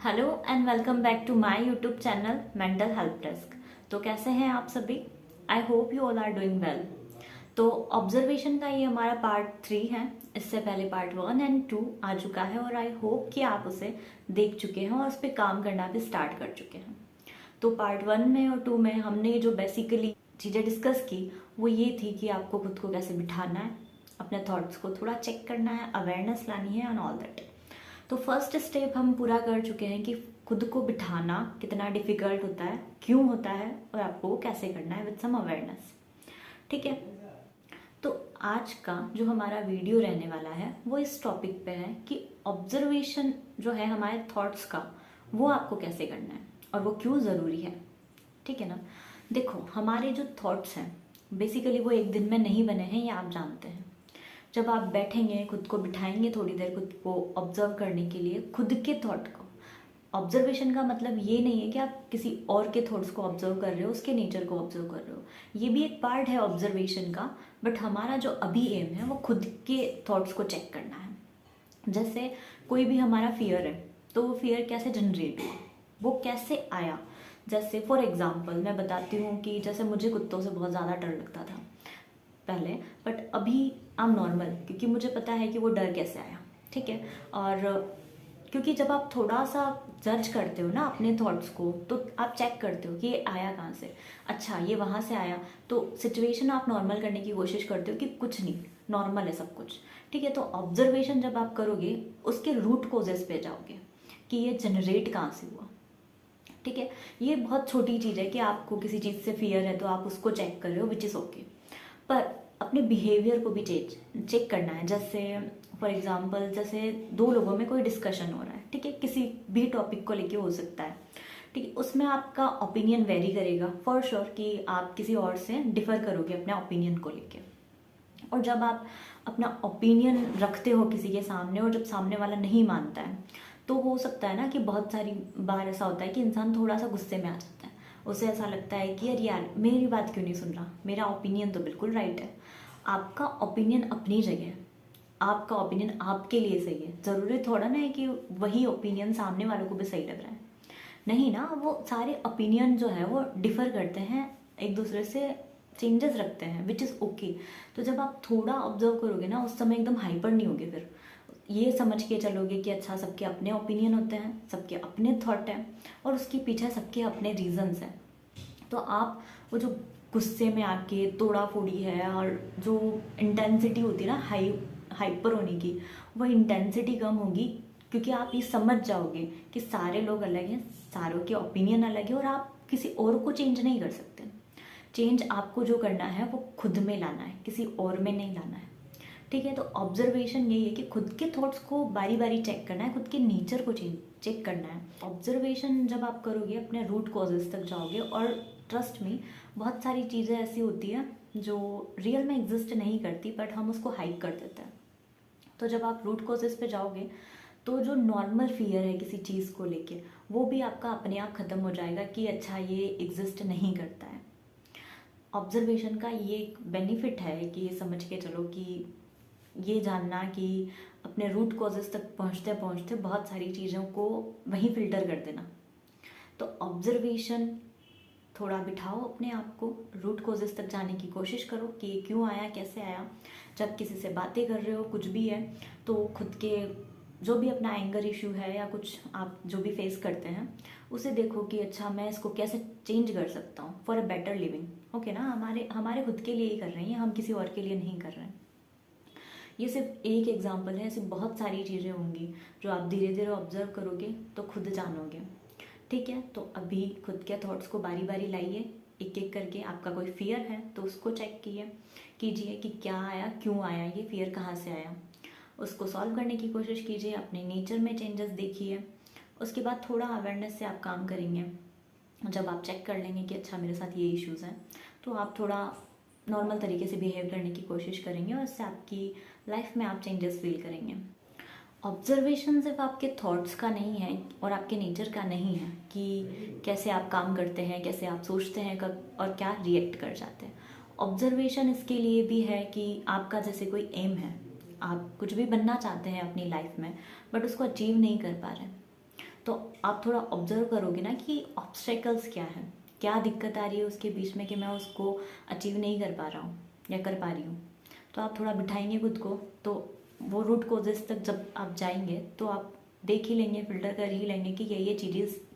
Hello and welcome back to my YouTube channel mental help desk. तो कैसे हैं आप सभी? I hope you all are doing well. तो ऑब्जर्वेशन का ये हमारा पार्ट 3 है। इससे पहले पार्ट 1 एंड 2 आ चुका है और आई होप कि आप उसे देख चुके हैं और उस पर काम करना भी स्टार्ट कर चुके हैं। तो पार्ट 1 में और 2 में हमने जो बेसिकली चीज़ें डिस्कस की वो ये थी कि आपको खुद को कैसे बिठाना है, अपने थॉट्स को थोड़ा चेक करना है, अवेयरनेस लानी है एंड ऑल दैट। तो फर्स्ट स्टेप हम पूरा कर चुके हैं कि खुद को बिठाना कितना डिफिकल्ट होता है, क्यों होता है और आपको वो कैसे करना है विद सम अवेयरनेस। ठीक है, तो आज का जो हमारा वीडियो रहने वाला है वो इस टॉपिक पे है कि ऑब्जर्वेशन जो है हमारे थॉट्स का वो आपको कैसे करना है और वो क्यों ज़रूरी है। ठीक है ना। देखो, हमारे जो थॉट्स हैं बेसिकली वो एक दिन में नहीं बने हैं, ये आप जानते हैं। जब आप बैठेंगे, खुद को बिठाएंगे थोड़ी देर खुद को ऑब्जर्व करने के लिए, खुद के थॉट को। ऑब्जर्वेशन का मतलब ये नहीं है कि आप किसी और के थॉट्स को ऑब्जर्व कर रहे हो, उसके नेचर को ऑब्जर्व कर रहे हो। ये भी एक पार्ट है ऑब्जर्वेशन का, बट हमारा जो अभी एम है वो खुद के थॉट्स को चेक करना है। जैसे कोई भी हमारा फियर है तो वो फियर कैसे जनरेट हुआ, वो कैसे आया। जैसे फॉर एग्जाम्पल मैं बताती हूँ कि जैसे मुझे कुत्तों से बहुत ज़्यादा डर लगता था पहले, बट अभी आई एम नॉर्मल, क्योंकि मुझे पता है कि वो डर कैसे आया। ठीक है। और क्योंकि जब आप थोड़ा सा जज करते हो ना अपने थॉट्स को, तो आप चेक करते हो कि ये आया कहाँ से। अच्छा, ये वहाँ से आया, तो सिचुएशन आप नॉर्मल करने की कोशिश करते हो कि कुछ नहीं, नॉर्मल है सब कुछ। ठीक है। तो ऑब्जर्वेशन जब आप करोगे उसके रूट कोजेस पे जाओगे कि ये जनरेट कहाँ से हुआ। ठीक है। ये बहुत छोटी चीज़ है कि आपको किसी चीज़ से फियर है तो आप उसको चेक कर रहे हो, विच इज़ ओके। पर अपने बिहेवियर को भी चेक करना है। जैसे फॉर एग्जांपल, जैसे दो लोगों में कोई डिस्कशन हो रहा है, ठीक है, किसी भी टॉपिक को लेके हो सकता है। ठीक है, उसमें आपका ओपिनियन वेरी करेगा फॉर श्योर कि आप किसी और से डिफर करोगे अपने ओपिनियन को लेके। और जब आप अपना ओपिनियन रखते हो किसी के सामने और जब सामने वाला नहीं मानता है, तो हो सकता है ना कि बहुत सारी बार ऐसा होता है कि इंसान थोड़ा सा गुस्से में आ जाता है। उसे ऐसा लगता है कि यार मेरी बात क्यों नहीं सुन रहा, मेरा ओपिनियन तो बिल्कुल राइट है। आपका ओपिनियन अपनी जगह है, आपका ओपिनियन आपके लिए सही है। ज़रूरी थोड़ा ना है कि वही ओपिनियन सामने वालों को भी सही लग रहा है। नहीं ना, वो सारे ओपिनियन जो है वो डिफ़र करते हैं, एक दूसरे से चेंजेस रखते हैं, विच इज़ ओके। तो जब आप थोड़ा ऑब्जर्व करोगे ना, उस समय एकदम हाइपर नहीं होगे, फिर ये समझ के चलोगे कि अच्छा सबके अपने ओपिनियन होते हैं, सबके अपने थॉट हैं और उसके पीछे सबके अपने रीजंस हैं। तो आप वो जो गुस्से में आके तोड़ा फोड़ी है और जो इंटेंसिटी होती है ना हाइपर होने की, वो इंटेंसिटी कम होगी, क्योंकि आप ये समझ जाओगे कि सारे लोग अलग हैं, सारों के ओपिनियन अलग है और आप किसी और को चेंज नहीं कर सकते। चेंज आपको जो करना है वो खुद में लाना है, किसी और में नहीं लाना है। ठीक है। तो ऑब्जर्वेशन यही है कि खुद के थॉट्स को बारी बारी चेक करना है, खुद के नेचर को चेक करना है। ऑब्जर्वेशन जब आप करोगे अपने रूट कॉजेस तक जाओगे, और ट्रस्ट में बहुत सारी चीज़ें ऐसी होती हैं जो रियल में एग्जिस्ट नहीं करती, बट हम उसको हाइड कर देते हैं। तो जब आप रूट कॉजेस पे जाओगे तो जो नॉर्मल फियर है किसी चीज़ को लेके, वो भी आपका अपने आप ख़त्म हो जाएगा कि अच्छा ये एग्जिस्ट नहीं करता है। ऑब्जर्वेशन का ये एक बेनिफिट है कि ये समझ के चलो कि ये जानना कि अपने रूट कॉजेस तक पहुंचते पहुंचते बहुत सारी चीज़ों को वहीं फिल्टर कर देना। तो ऑब्जर्वेशन थोड़ा बिठाओ अपने आप को, रूट कॉजेस तक जाने की कोशिश करो कि ये क्यों आया, कैसे आया। जब किसी से बातें कर रहे हो, कुछ भी है, तो खुद के जो भी अपना एंगर इशू है या कुछ आप जो भी फेस करते हैं उसे देखो कि अच्छा मैं इसको कैसे चेंज कर सकता हूँ for a better living. Okay ना, हमारे हमारे खुद के लिए ही कर रहे हैं, हम किसी और के लिए नहीं कर रहे हैं। ये सिर्फ एक एग्जाम्पल है, ऐसी बहुत सारी चीज़ें होंगी जो आप धीरे धीरे ऑब्जर्व करोगे तो खुद जानोगे। ठीक है। तो अभी खुद के थॉट्स को बारी बारी लाइए, एक एक करके। आपका कोई फियर है तो उसको चेक कीजिए कि क्या आया, क्यों आया, ये फियर कहाँ से आया। उसको सॉल्व करने की कोशिश कीजिए, अपने नेचर में चेंजेस देखिए। उसके बाद थोड़ा अवेयरनेस से आप काम करेंगे। जब आप चेक कर लेंगे कि अच्छा मेरे साथ ये इश्यूज़ हैं, तो आप थोड़ा नॉर्मल तरीके से बिहेव करने की कोशिश करेंगे और इससे आपकी लाइफ में आप चेंजेस फील करेंगे। ऑब्जर्वेशन सिर्फ आपके थॉट्स का नहीं है और आपके नेचर का नहीं है कि कैसे आप काम करते हैं, कैसे आप सोचते हैं कब और क्या रिएक्ट कर जाते हैं। ऑब्जर्वेशन इसके लिए भी है कि आपका जैसे कोई एम है, आप कुछ भी बनना चाहते हैं अपनी लाइफ में, बट उसको अचीव नहीं कर पा रहे, तो आप थोड़ा ऑब्जर्व करोगे ना कि ऑब्स्टेकल्स क्या है, क्या दिक्कत आ रही है उसके बीच में कि मैं उसको अचीव नहीं कर पा रहा हूँ या कर पा रही हूँ। तो आप थोड़ा बिठाएंगे खुद को, तो वो रूट कोजेस तक जब आप जाएंगे तो आप देख ही लेंगे, फिल्टर कर ही लेंगे कि ये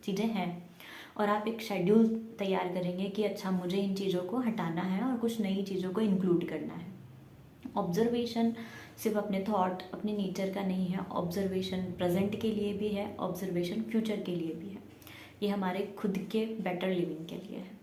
चीज़ें हैं, और आप एक शेड्यूल तैयार करेंगे कि अच्छा मुझे इन चीज़ों को हटाना है और कुछ नई चीज़ों को इंक्लूड करना है। ऑब्जर्वेशन सिर्फ अपने थॉट, अपने नेचर का नहीं है, ऑब्जर्वेशन प्रेजेंट के लिए भी है, ऑब्जर्वेशन फ्यूचर के लिए भी है। ये हमारे खुद के बेटर लिविंग के लिए है।